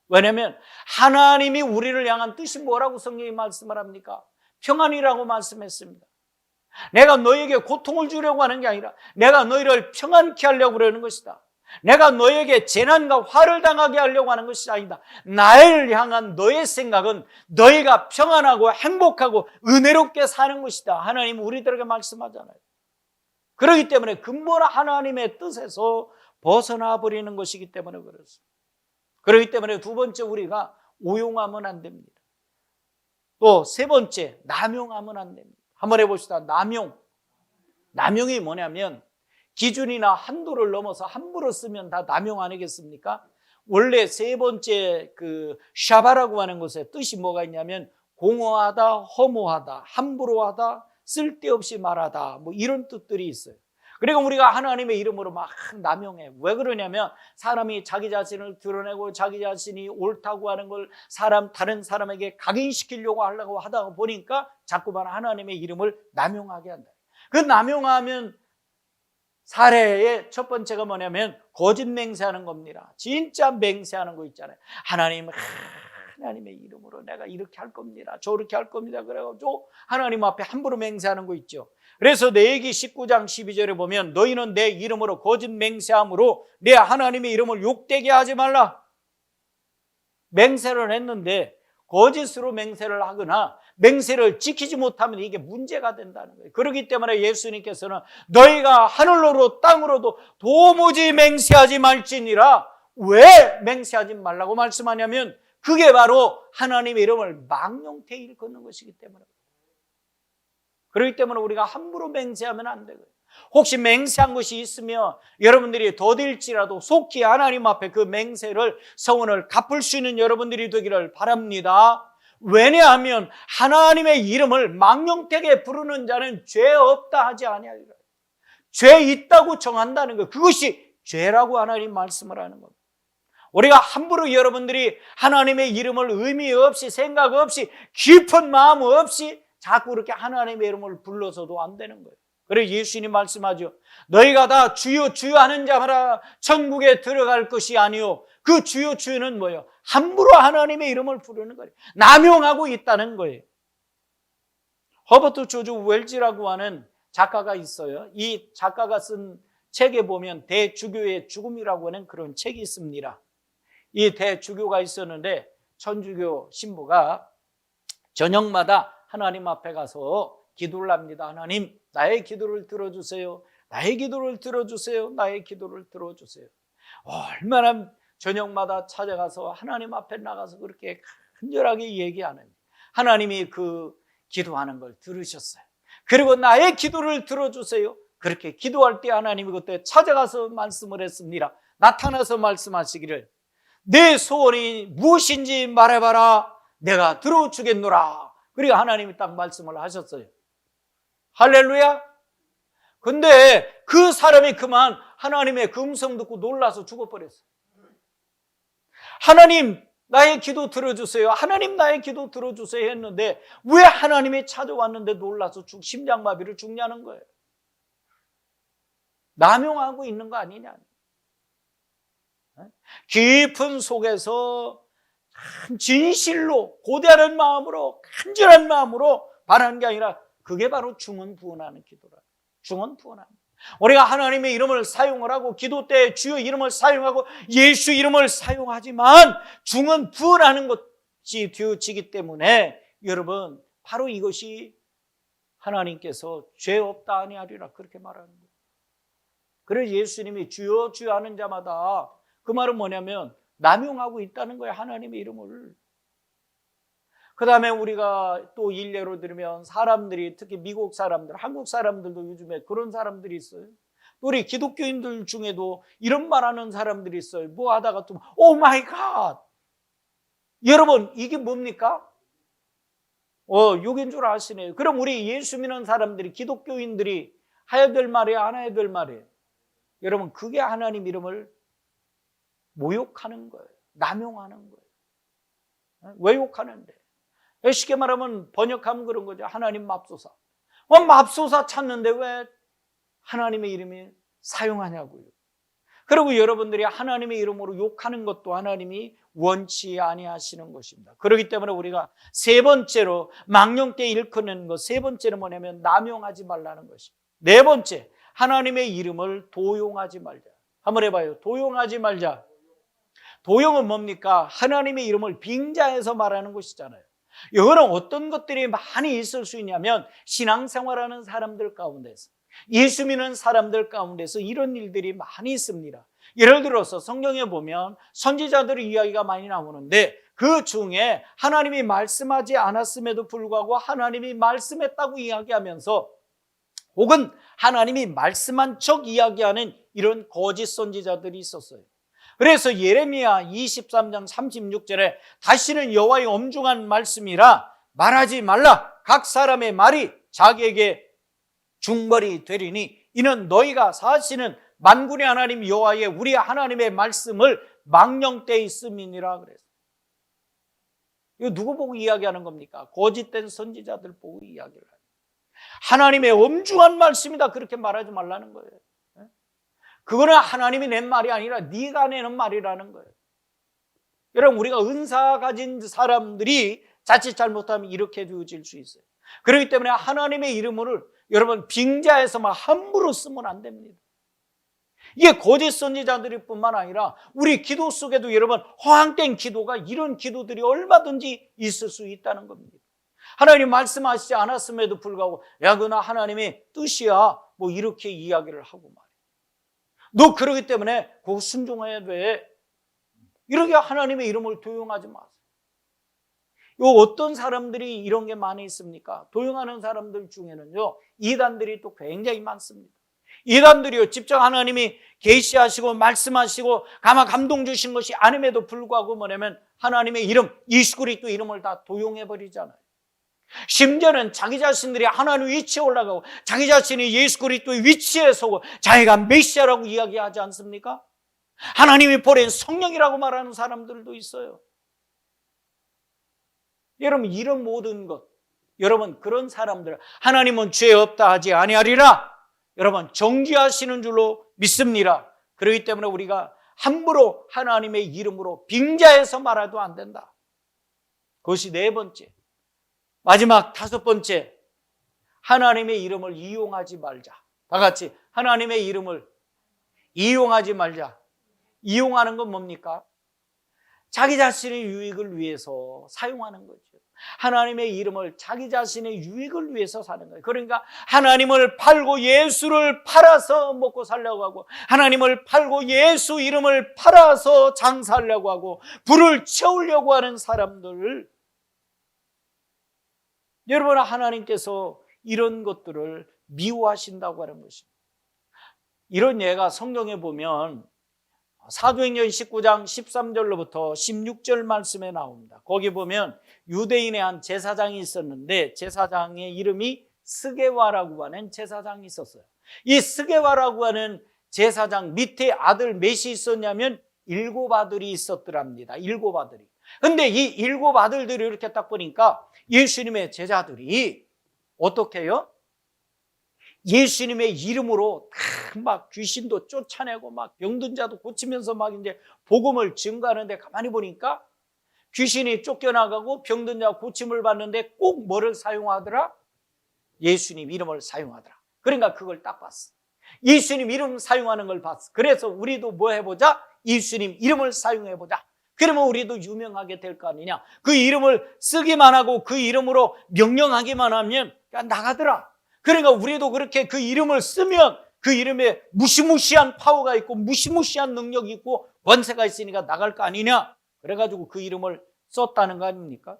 왜냐하면 하나님이 우리를 향한 뜻이 뭐라고 성경이 말씀을 합니까? 평안이라고 말씀했습니다. 내가 너에게 고통을 주려고 하는 게 아니라 내가 너희를 평안케 하려고 그러는 것이다. 내가 너에게 재난과 화를 당하게 하려고 하는 것이 아니다. 나를 향한 너의 생각은 너희가 평안하고 행복하고 은혜롭게 사는 것이다. 하나님은 우리들에게 말씀하잖아요. 그렇기 때문에 근본 하나님의 뜻에서 벗어나 버리는 것이기 때문에 그렇습니다. 그렇기 때문에 두 번째, 우리가 오용하면 안 됩니다. 또 세 번째, 남용하면 안 됩니다. 한번 해봅시다. 남용이 뭐냐면 기준이나 한도를 넘어서 함부로 쓰면 다 남용 아니겠습니까? 원래 세 번째 그 샤바라고 하는 것의 뜻이 뭐가 있냐면 공허하다, 허무하다, 함부로 하다, 쓸데없이 말하다, 뭐 이런 뜻들이 있어요. 그리고 우리가 하나님의 이름으로 막 남용해. 왜 그러냐면 사람이 자기 자신을 드러내고 자기 자신이 옳다고 하는 걸 다른 사람에게 각인시키려고 하려고 하다 보니까 자꾸만 하나님의 이름을 남용하게 한다. 그 남용하면 사례의 첫 번째가 뭐냐면 거짓 맹세하는 겁니다. 진짜 맹세하는 거 있잖아요. 하나님의 이름으로 내가 이렇게 할 겁니다. 저렇게 할 겁니다. 그래가지고 하나님 앞에 함부로 맹세하는 거 있죠. 그래서 레위기 19장 12절에 보면 너희는 내 이름으로 거짓 맹세함으로 내 하나님의 이름을 욕되게 하지 말라. 맹세를 했는데 거짓으로 맹세를 하거나 맹세를 지키지 못하면 이게 문제가 된다는 거예요. 그렇기 때문에 예수님께서는 너희가 하늘로도 땅으로도 도무지 맹세하지 말지니라. 왜 맹세하지 말라고 말씀하냐면 그게 바로 하나님의 이름을 망령되이 일컫는 것이기 때문에. 그렇기 때문에 우리가 함부로 맹세하면 안 되고요. 혹시 맹세한 것이 있으면 여러분들이 더딜지라도 속히 하나님 앞에 그 맹세를 서원을 갚을 수 있는 여러분들이 되기를 바랍니다. 왜냐하면 하나님의 이름을 망령되게 부르는 자는 죄 없다 하지 아니하리라. 죄 있다고 정한다는 것, 그것이 죄라고 하나님 말씀을 하는 겁니다. 우리가 함부로 여러분들이 하나님의 이름을 의미 없이 생각 없이 깊은 마음 없이 자꾸 그렇게 하나님의 이름을 불러서도 안 되는 거예요. 그래서 예수님 말씀하죠. 너희가 다 주여 주여 하는 자마다 천국에 들어갈 것이 아니요. 그 주여 주여는 뭐예요? 함부로 하나님의 이름을 부르는 거예요. 남용하고 있다는 거예요. 허버트 조지 웰즈라고 하는 작가가 있어요. 이 작가가 쓴 책에 보면 대주교의 죽음이라고 하는 그런 책이 있습니다. 이 대주교가 있었는데 천주교 신부가 저녁마다 하나님 앞에 가서 기도를 합니다. 하나님, 나의 기도를 들어주세요. 나의 기도를 들어주세요. 나의 기도를 들어주세요. 얼마나 저녁마다 찾아가서 하나님 앞에 나가서 그렇게 간절하게 얘기하는, 하나님이 그 기도하는 걸 들으셨어요. 그리고 나의 기도를 들어주세요. 그렇게 기도할 때 하나님이 그때 찾아가서 말씀을 했습니다. 나타나서 말씀하시기를 내 소원이 무엇인지 말해봐라. 내가 들어주겠노라. 그리고 하나님이 딱 말씀을 하셨어요. 할렐루야. 근데 그 사람이 그만 하나님의 그 음성 듣고 놀라서 죽어버렸어요. 하나님, 나의 기도 들어주세요. 하나님 나의 기도 들어주세요 했는데 왜 하나님이 찾아왔는데 놀라서 심장마비를 죽냐는 거예요. 남용하고 있는 거 아니냐. 깊은 속에서 참 진실로 고대한 마음으로 간절한 마음으로 바라는 게 아니라 그게 바로 중언부언하는 기도라. 중언부언하는. 우리가 하나님의 이름을 사용을 하고 기도 때 주여 이름을 사용하고 예수 이름을 사용하지만 중언부언하는 것이 되어지기 때문에 여러분 바로 이것이 하나님께서 죄 없다 아니하리라 그렇게 말하는 거예요. 그래서 예수님이 주여 주여 하는 자마다 그 말은 뭐냐면 남용하고 있다는 거예요. 하나님의 이름을. 그 다음에 우리가 또 일례로 들으면 사람들이 특히 미국 사람들, 한국 사람들도 요즘에 그런 사람들이 있어요. 우리 기독교인들 중에도 이런 말하는 사람들이 있어요. 뭐 하다가 또 오 마이 갓. 여러분 이게 뭡니까? 욕인 줄 아시네요. 그럼 우리 예수 믿는 사람들이 기독교인들이 해야 될 말이에요? 안 해야 될 말이에요? 여러분 그게 하나님 이름을 모욕하는 거예요. 남용하는 거예요. 왜 욕하는데? 쉽게 말하면 번역하면 그런 거죠. 하나님 맙소사. 맙소사 찾는데 왜 하나님의 이름이 사용하냐고요. 그리고 여러분들이 하나님의 이름으로 욕하는 것도 하나님이 원치 아니하시는 것입니다. 그렇기 때문에 우리가 세 번째로 망령되이 일컫는 것, 세 번째는 뭐냐면 남용하지 말라는 것입니다. 네 번째, 하나님의 이름을 도용하지 말자. 한번 해봐요. 도용하지 말자. 도용은 뭡니까? 하나님의 이름을 빙자해서 말하는 것이잖아요. 이거는 어떤 것들이 많이 있을 수 있냐면 신앙생활하는 사람들 가운데서, 예수 믿는 사람들 가운데서 이런 일들이 많이 있습니다. 예를 들어서 성경에 보면 선지자들의 이야기가 많이 나오는데 그 중에 하나님이 말씀하지 않았음에도 불구하고 하나님이 말씀했다고 이야기하면서 혹은 하나님이 말씀한 척 이야기하는 이런 거짓 선지자들이 있었어요. 그래서 예레미야 23장 36절에 다시는 여호와의 엄중한 말씀이라 말하지 말라. 각 사람의 말이 자기에게 중벌이 되리니 이는 너희가 사시는 만군의 하나님 여호와의 우리 하나님의 말씀을 망령되이 있음이니라 그랬어요. 이거 누구 보고 이야기하는 겁니까? 거짓된 선지자들 보고 이야기를 해요. 하나님의 엄중한 말씀이다 그렇게 말하지 말라는 거예요. 그거는 하나님이 낸 말이 아니라 네가 내는 말이라는 거예요. 여러분 우리가 은사 가진 사람들이 자칫 잘못하면 이렇게 되어질 수 있어요. 그렇기 때문에 하나님의 이름을 여러분 빙자해서 막 함부로 쓰면 안 됩니다. 이게 거짓 선지자들일 뿐만 아니라 우리 기도 속에도 여러분 허황된 기도가 이런 기도들이 얼마든지 있을 수 있다는 겁니다. 하나님 말씀하시지 않았음에도 불구하고 야 그나 하나님의 뜻이야 뭐 이렇게 이야기를 하고 말이야. 너 그러기 때문에 그거 순종해야 돼. 이렇게 하나님의 이름을 도용하지 마세요. 어떤 사람들이 이런 게 많이 있습니까? 도용하는 사람들 중에는요 이단들이 또 굉장히 많습니다. 이단들이요 직접 하나님이 계시하시고 말씀하시고 가만 감동 주신 것이 아님에도 불구하고 뭐냐면 하나님의 이름 예수 그리스도 이름을 다 도용해 버리잖아요. 심지어는 자기 자신들이 하나님 위치에 올라가고 자기 자신이 예수 그리스도의 위치에 서고 자기가 메시아라고 이야기하지 않습니까? 하나님이 보낸 성령이라고 말하는 사람들도 있어요. 여러분 이런 모든 것 여러분 그런 사람들 하나님은 죄 없다 하지 아니하리라 여러분 정죄하시는 줄로 믿습니다. 그렇기 때문에 우리가 함부로 하나님의 이름으로 빙자해서 말해도 안 된다. 그것이 네 번째. 마지막 다섯 번째, 하나님의 이름을 이용하지 말자. 다 같이 하나님의 이름을 이용하지 말자. 이용하는 건 뭡니까? 자기 자신의 유익을 위해서 사용하는 거죠. 하나님의 이름을 자기 자신의 유익을 위해서 사는 거예요. 그러니까 하나님을 팔고 예수를 팔아서 먹고 살려고 하고 하나님을 팔고 예수 이름을 팔아서 장사하려고 하고 부를 채우려고 하는 사람들을 여러분 하나님께서 이런 것들을 미워하신다고 하는 것입니다. 이런 예가 성경에 보면 사도행전 19장 13절로부터 16절 말씀에 나옵니다. 거기 보면 유대인의 한 제사장이 있었는데 제사장의 이름이 스게와라고 하는 제사장이 있었어요. 이 스게와라고 하는 제사장 밑에 아들 몇이 있었냐면 7 아들이 있었더랍니다. 7 아들이. 근데 이 일곱 아들들이 이렇게 딱 보니까 예수님의 제자들이 어떻게 해요? 예수님의 이름으로 막 귀신도 쫓아내고 막 병든 자도 고치면서 막 이제 복음을 증거하는데 가만히 보니까 귀신이 쫓겨나가고 병든 자 고침을 받는데 꼭 뭐를 사용하더라? 예수님 이름을 사용하더라. 그러니까 그걸 딱 봤어. 예수님 이름 사용하는 걸 봤어. 그래서 우리도 뭐 해보자? 예수님 이름을 사용해보자. 그러면 우리도 유명하게 될 거 아니냐. 그 이름을 쓰기만 하고 그 이름으로 명령하기만 하면 나가더라. 그러니까 우리도 그렇게 그 이름을 쓰면 그 이름에 무시무시한 파워가 있고 무시무시한 능력이 있고 권세가 있으니까 나갈 거 아니냐. 그래가지고 그 이름을 썼다는 거 아닙니까?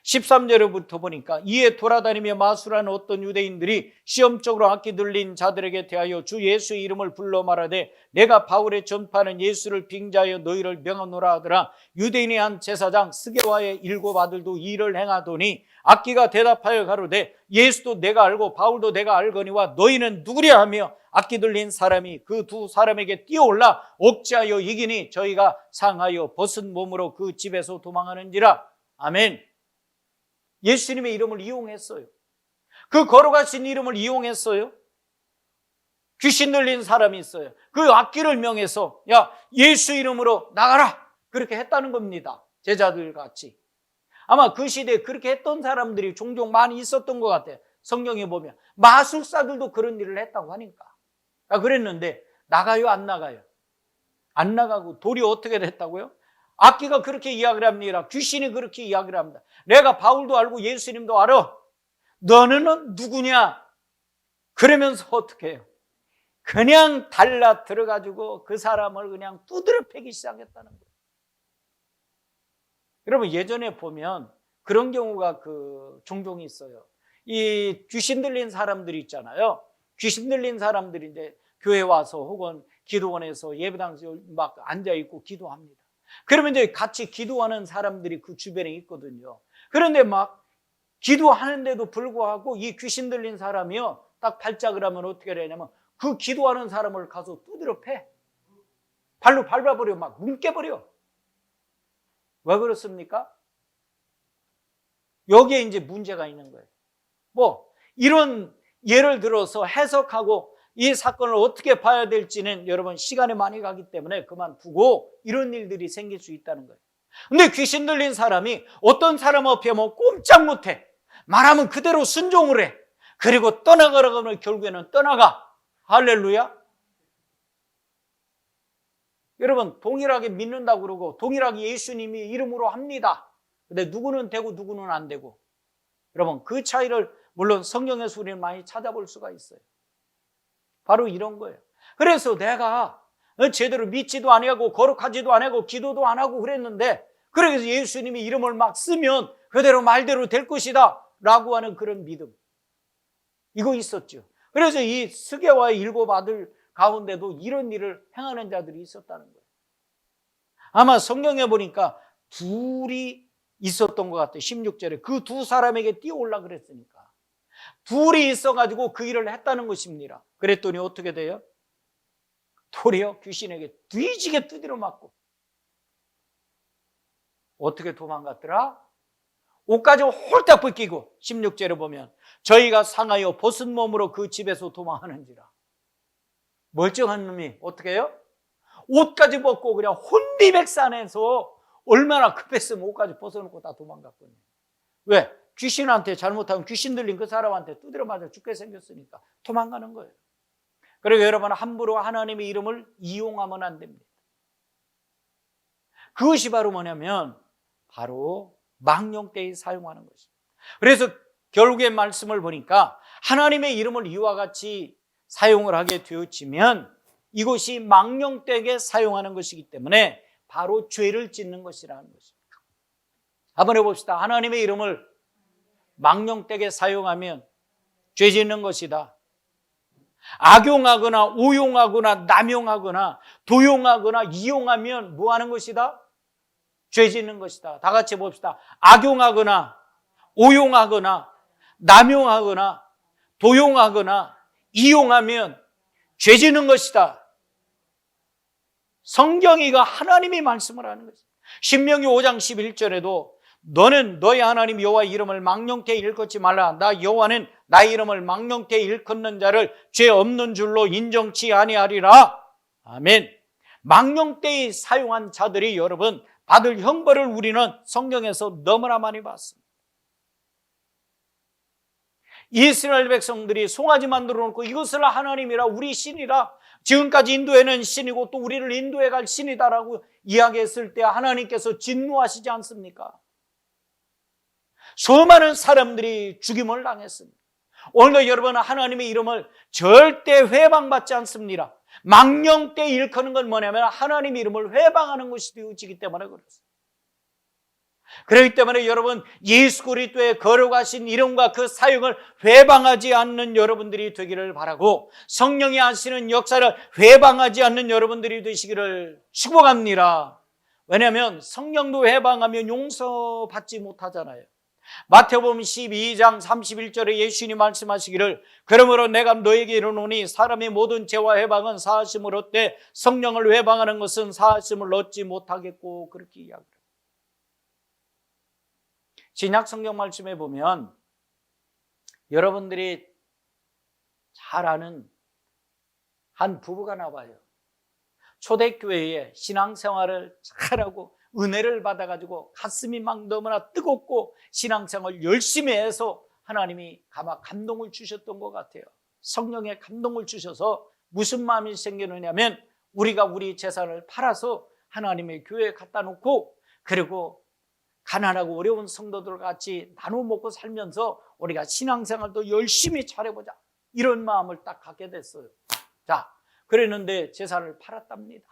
13절부터 보니까 이에 돌아다니며 마술하는 어떤 유대인들이 시험적으로 악기 들린 자들에게 대하여 주 예수의 이름을 불러 말하되 내가 바울의 전파하는 예수를 빙자하여 너희를 명하노라 하더라. 유대인의 한 제사장 스게와의 일곱 아들도 이 일을 행하더니 악기가 대답하여 가로되 예수도 내가 알고 바울도 내가 알거니와 너희는 누구랴 하며 악기 들린 사람이 그 두 사람에게 뛰어올라 억제하여 이기니 저희가 상하여 벗은 몸으로 그 집에서 도망하는지라. 아멘. 예수님의 이름을 이용했어요. 그 걸어가신 이름을 이용했어요. 귀신 들린 사람이 있어요. 그 악기를 명해서 야 예수 이름으로 나가라 그렇게 했다는 겁니다. 제자들 같이. 아마 그 시대에 그렇게 했던 사람들이 종종 많이 있었던 것 같아요. 성경에 보면 마술사들도 그런 일을 했다고 하니까. 그랬는데 나가요 안 나가요? 안 나가고 돌이 어떻게 됐다고요? 악기가 그렇게 이야기를 합니다. 귀신이 그렇게 이야기를 합니다. 내가 바울도 알고 예수님도 알아. 너는 누구냐? 그러면서 어떻게 해요? 그냥 달라 들어가지고 그 사람을 그냥 두드려 패기 시작했다는 거예요. 여러분 예전에 보면 그런 경우가 종종 있어요. 이 귀신 들린 사람들이 있잖아요. 귀신 들린 사람들이 이제 교회 와서 혹은 기도원에서 예배당에서 막 앉아있고 기도합니다. 그러면 이제 같이 기도하는 사람들이 그 주변에 있거든요. 그런데 막 기도하는데도 불구하고 이 귀신 들린 사람이요. 딱 발작을 하면 어떻게 되냐면 그 기도하는 사람을 가서 두드려 패. 발로 밟아버려. 막 뭉개버려. 왜 그렇습니까? 여기에 이제 문제가 있는 거예요. 뭐 이런 예를 들어서 해석하고 이 사건을 어떻게 봐야 될지는 여러분 시간이 많이 가기 때문에 그만두고 이런 일들이 생길 수 있다는 거예요. 근데 귀신 들린 사람이 어떤 사람 앞에 뭐 꼼짝 못해. 말하면 그대로 순종을 해. 그리고 떠나가라고 하면 결국에는 떠나가. 할렐루야. 여러분 동일하게 믿는다고 그러고 동일하게 예수님이 이름으로 합니다. 근데 누구는 되고 누구는 안 되고. 여러분 그 차이를 물론 성경에서 우리는 많이 찾아볼 수가 있어요. 바로 이런 거예요. 그래서 내가 제대로 믿지도 아니하고 거룩하지도 아니하고 기도도 안 하고 그랬는데 그래서 예수님이 이름을 막 쓰면 그대로 말대로 될 것이다 라고 하는 그런 믿음. 이거 있었죠. 그래서 이 스게와의 일곱 아들 가운데도 이런 일을 행하는 자들이 있었다는 거예요. 아마 성경에 보니까 둘이 있었던 것 같아요. 16절에 그 두 사람에게 뛰어올라 그랬으니까. 둘이 있어가지고 그 일을 했다는 것입니다. 그랬더니 어떻게 돼요? 돌이요 귀신에게 뒤지게 두드려 맞고 어떻게 도망갔더라? 옷까지 홀딱 벗기고 16절에 보면 저희가 상하여 벗은 몸으로 그 집에서 도망하는지라. 멀쩡한 놈이 어떻게 해요? 옷까지 벗고 그냥 혼비백산해서 얼마나 급했으면 옷까지 벗어놓고 다 도망갔거든요. 왜? 귀신한테 잘못하면 귀신 들린 그 사람한테 두드려 맞아 죽게 생겼으니까 도망가는 거예요. 그리고 여러분 함부로 하나님의 이름을 이용하면 안 됩니다. 그것이 바로 뭐냐면 바로 망령되이 사용하는 것입니다. 그래서 결국의 말씀을 보니까 하나님의 이름을 이와 같이 사용을 하게 되어지면 이것이 망령되게 사용하는 것이기 때문에 바로 죄를 짓는 것이라는 것입니다. 한번 해봅시다. 하나님의 이름을 망령되게 사용하면 죄 짓는 것이다. 악용하거나 오용하거나 남용하거나 도용하거나 이용하면 뭐 하는 것이다? 죄 짓는 것이다. 다 같이 봅시다. 악용하거나 오용하거나 남용하거나 도용하거나 이용하면 죄 짓는 것이다. 성경이가 하나님이 말씀을 하는 것입니다. 신명기 5장 11절에도 너는 너희 하나님 여호와의 이름을 망령되이 일컫지 말라. 나 여호와는 나의 이름을 망령되이 일컫는 자를 죄 없는 줄로 인정치 아니하리라. 아멘. 망령되이 사용한 자들이 여러분 받을 형벌을 우리는 성경에서 너무나 많이 봤습니다. 이스라엘 백성들이 송아지 만들어 놓고 이것을 하나님이라 우리 신이라, 지금까지 인도에는 신이고 또 우리를 인도에 갈 신이다라고 이야기했을 때 하나님께서 진노하시지 않습니까? 수많은 사람들이 죽임을 당했습니다. 오늘도 여러분은 하나님의 이름을 절대 회방받지 않습니다. 망령되이 일컫는 건 뭐냐면 하나님의 이름을 회방하는 것이 되어지기 때문에 그렇습니다. 그렇기 때문에 여러분, 예수 그리스도의 거룩하신 이름과 그 사역을 회방하지 않는 여러분들이 되기를 바라고, 성령이 하시는 역사를 회방하지 않는 여러분들이 되시기를 축복합니다. 왜냐하면 성령도 회방하면 용서받지 못하잖아요. 마태복음 12장 31절에 예수님이 말씀하시기를 그러므로 내가 너에게 이르노니 사람의 모든 죄와 회방은 사하심을 얻되 성령을 회방하는 것은 사하심을 얻지 못하겠고, 그렇게 이야기합니다. 신약 성경 말씀에 보면 여러분들이 잘 아는 한 부부가 나와요. 초대교회에 신앙생활을 잘하고 은혜를 받아가지고 가슴이 막 너무나 뜨겁고 신앙생활을 열심히 해서 하나님이 아마 감동을 주셨던 것 같아요. 성령의 감동을 주셔서 무슨 마음이 생기느냐면 우리가 우리 재산을 팔아서 하나님의 교회에 갖다 놓고, 그리고 가난하고 어려운 성도들 같이 나눠 먹고 살면서 우리가 신앙생활도 열심히 잘해보자, 이런 마음을 딱 갖게 됐어요. 자, 그랬는데 재산을 팔았답니다.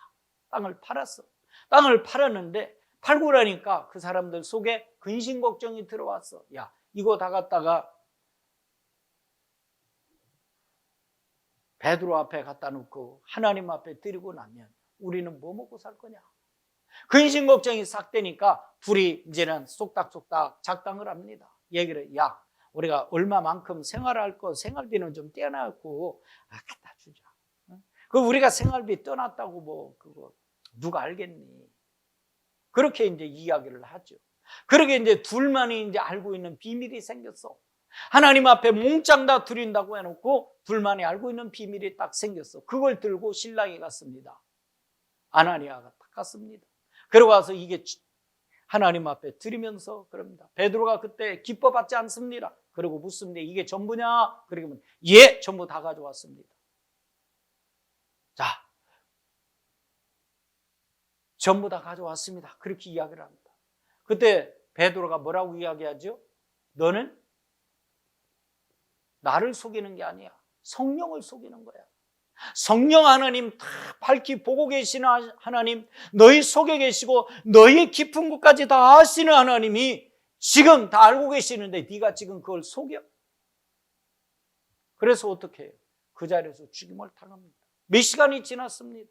땅을 팔았어. 땅을 팔았는데 팔고 나니까 그 사람들 속에 근심 걱정이 들어왔어. 야, 이거 다 갖다가 베드로 앞에 갖다 놓고 하나님 앞에 드리고 나면 우리는 뭐 먹고 살 거냐? 근심 걱정이 싹 되니까 둘이 이제는 쏙닥쏙닥 작당을 합니다. 얘기를, 야, 우리가 얼마만큼 생활할 거, 생활비는 좀 떼어놨고 갖다 주자. 그 우리가 생활비 떠났다고 뭐 그거 누가 알겠니? 그렇게 이제 이야기를 하죠. 그렇게 이제 둘만이 이제 알고 있는 비밀이 생겼어. 하나님 앞에 몽땅 다 드린다고 해놓고 둘만이 알고 있는 비밀이 딱 생겼어. 그걸 들고 신랑이 갔습니다. 아나니아가 딱 갔습니다. 그러고 와서 이게 하나님 앞에 드리면서 그럽니다. 베드로가 그때 기뻐받지 않습니다. 그리고 묻습니다. 이게 전부냐? 그러면 예, 전부 다 가져왔습니다. 자, 전부 다 가져왔습니다. 그렇게 이야기를 합니다. 그때 베드로가 뭐라고 이야기하죠? 너는 나를 속이는 게 아니야. 성령을 속이는 거야. 성령 하나님 다 밝히 보고 계시는 하나님, 너희 속에 계시고 너희의 깊은 곳까지 다 아시는 하나님이 지금 다 알고 계시는데 네가 지금 그걸 속여? 그래서 어떻게 해요? 그 자리에서 죽임을 당합니다. 몇 시간이 지났습니다.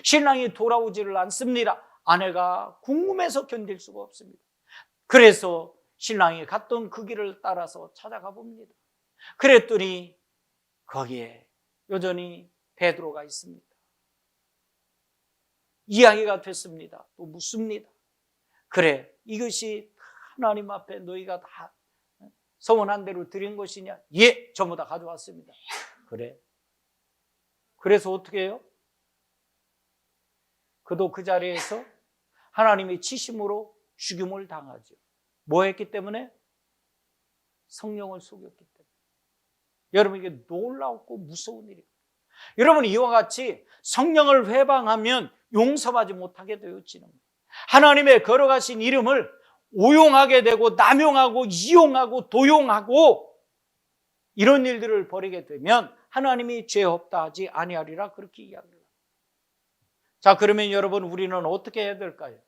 신랑이 돌아오지를 않습니다. 아내가 궁금해서 견딜 수가 없습니다. 그래서 신랑이 갔던 그 길을 따라서 찾아가 봅니다. 그랬더니 거기에 여전히 베드로가 있습니다. 이야기가 됐습니다. 또 묻습니다. 그래, 이것이 하나님 앞에 너희가 다 서원한 대로 드린 것이냐? 예, 전부 다 가져왔습니다. 그래. 그래서 어떻게 해요? 그도 그 자리에서 하나님의 치심으로 죽임을 당하죠. 뭐 했기 때문에? 성령을 속였기 때문에. 여러분, 이게 놀라웠고 무서운 일입니다. 여러분, 이와 같이 성령을 회방하면 용서하지 못하게 되어지는 거예요. 하나님의 거룩하신 이름을 오용하게 되고 남용하고 이용하고 도용하고 이런 일들을 벌이게 되면 하나님이 죄 없다 하지 아니하리라, 그렇게 이야기합니다. 자, 그러면 여러분, 우리는 어떻게 해야 될까요?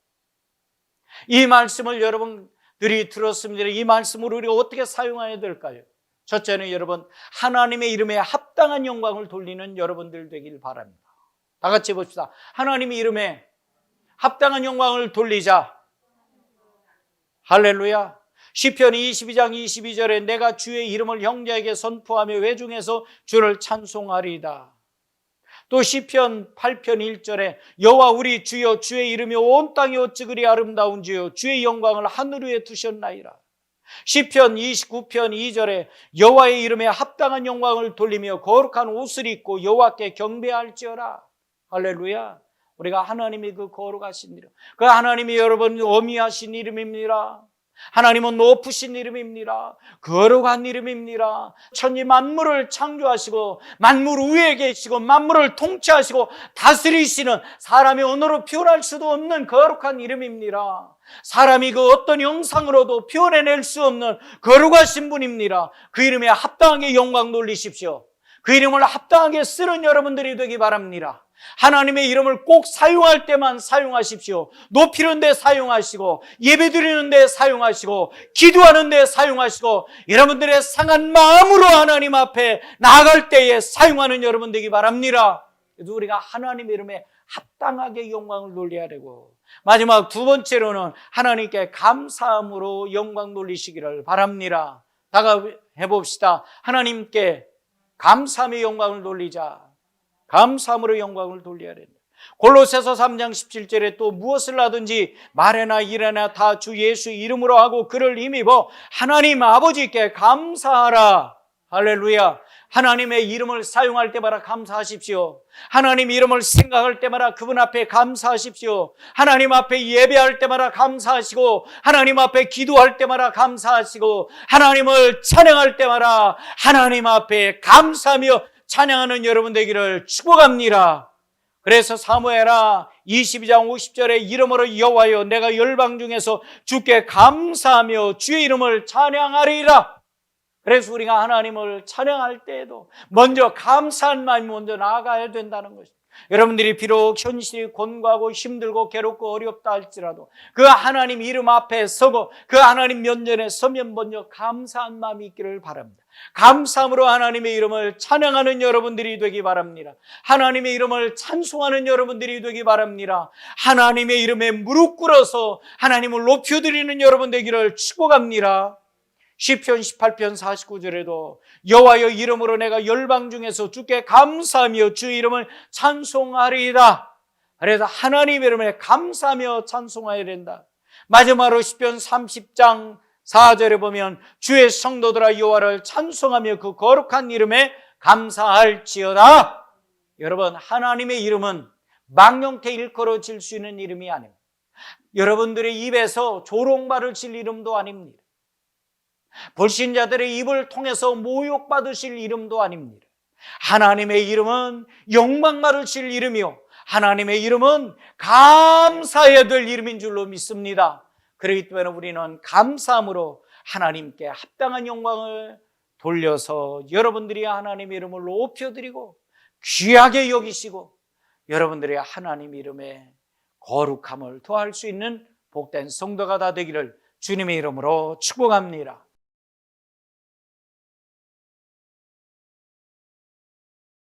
이 말씀을 여러분들이 들었습니다. 이 말씀을 우리가 어떻게 사용해야 될까요? 첫째는 여러분, 하나님의 이름에 합당한 영광을 돌리는 여러분들 되길 바랍니다. 다 같이 봅시다. 하나님의 이름에 합당한 영광을 돌리자. 할렐루야. 시편 22장 22절에 내가 주의 이름을 형제에게 선포하며 회중에서 주를 찬송하리이다. 또 시편 8편 1절에 여호와 우리 주여 주의 이름이 온 땅이 어찌 그리 아름다운지요 주의 영광을 하늘 위에 두셨나이다. 시편 29편 2절에 여호와의 이름에 합당한 영광을 돌리며 거룩한 옷을 입고 여호와께 경배할지어라. 할렐루야. 우리가 하나님이 그 거룩하신 이름, 그 하나님이 여러분 어미하신 이름입니다. 하나님은 높으신 이름입니다. 거룩한 이름입니다. 천지 만물을 창조하시고 만물 위에 계시고 만물을 통치하시고 다스리시는, 사람이 언어로 표현할 수도 없는 거룩한 이름입니다. 사람이 그 어떤 형상으로도 표현해낼 수 없는 거룩하신 분입니다. 그 이름에 합당하게 영광 돌리십시오. 그 이름을 합당하게 쓰는 여러분들이 되기 바랍니다. 하나님의 이름을 꼭 사용할 때만 사용하십시오. 높이는 데 사용하시고 예배드리는 데 사용하시고 기도하는 데 사용하시고 여러분들의 상한 마음으로 하나님 앞에 나아갈 때에 사용하는 여러분 되기 바랍니다. 그래서 우리가 하나님의 이름에 합당하게 영광을 돌려야 되고, 마지막 두 번째로는 하나님께 감사함으로 영광 돌리시기를 바랍니다. 다가해 봅시다. 하나님께 감사함의 영광을 돌리자. 감사함으로 영광을 돌려야 된다. 골로새서 3장 17절에 또 무엇을 하든지 말에나 일에나 다 주 예수 이름으로 하고 그를 힘입어 하나님 아버지께 감사하라. 할렐루야. 하나님의 이름을 사용할 때마다 감사하십시오. 하나님 이름을 생각할 때마다 그분 앞에 감사하십시오. 하나님 앞에 예배할 때마다 감사하시고 하나님 앞에 기도할 때마다 감사하시고 하나님을 찬양할 때마다 하나님 앞에 감사하며 찬양하는 여러분 되기를 축복합니다. 그래서 사무엘아 22장 50절에 이름으로 여호와여 내가 열방 중에서 주께 감사하며 주의 이름을 찬양하리라. 그래서 우리가 하나님을 찬양할 때에도 먼저 감사한 마음이 먼저 나아가야 된다는 것입니다. 여러분들이 비록 현실이 곤고하고 힘들고 괴롭고 어렵다 할지라도 그 하나님 이름 앞에 서고 그 하나님 면전에 서면 먼저 감사한 마음이 있기를 바랍니다. 감사함으로 하나님의 이름을 찬양하는 여러분들이 되기 바랍니다. 하나님의 이름을 찬송하는 여러분들이 되기 바랍니다. 하나님의 이름에 무릎 꿇어서 하나님을 높여드리는 여러분 되기를 축복합니다. 시편 18편 49절에도 여호와여 이름으로 내가 열방 중에서 주께 감사하며 주의 이름을 찬송하리이다. 그래서 하나님의 이름에 감사하며 찬송해야 된다. 마지막으로 시편 30장 4절에 보면 주의 성도들아 여호와를 찬송하며 그 거룩한 이름에 감사할지어다. 여러분, 하나님의 이름은 망령태 일컬어질 수 있는 이름이 아닙니다. 여러분들의 입에서 조롱받을 이름도 아닙니다. 불신자들의 입을 통해서 모욕받으실 이름도 아닙니다. 하나님의 이름은 영광받으실 이름이요 하나님의 이름은 감사해야 될 이름인 줄로 믿습니다. 그렇기 때문에 우리는 감사함으로 하나님께 합당한 영광을 돌려서 여러분들이 하나님의 이름을 높여드리고 귀하게 여기시고 여러분들이 하나님 이름에 거룩함을 더할 수 있는 복된 성도가 다 되기를 주님의 이름으로 축복합니다.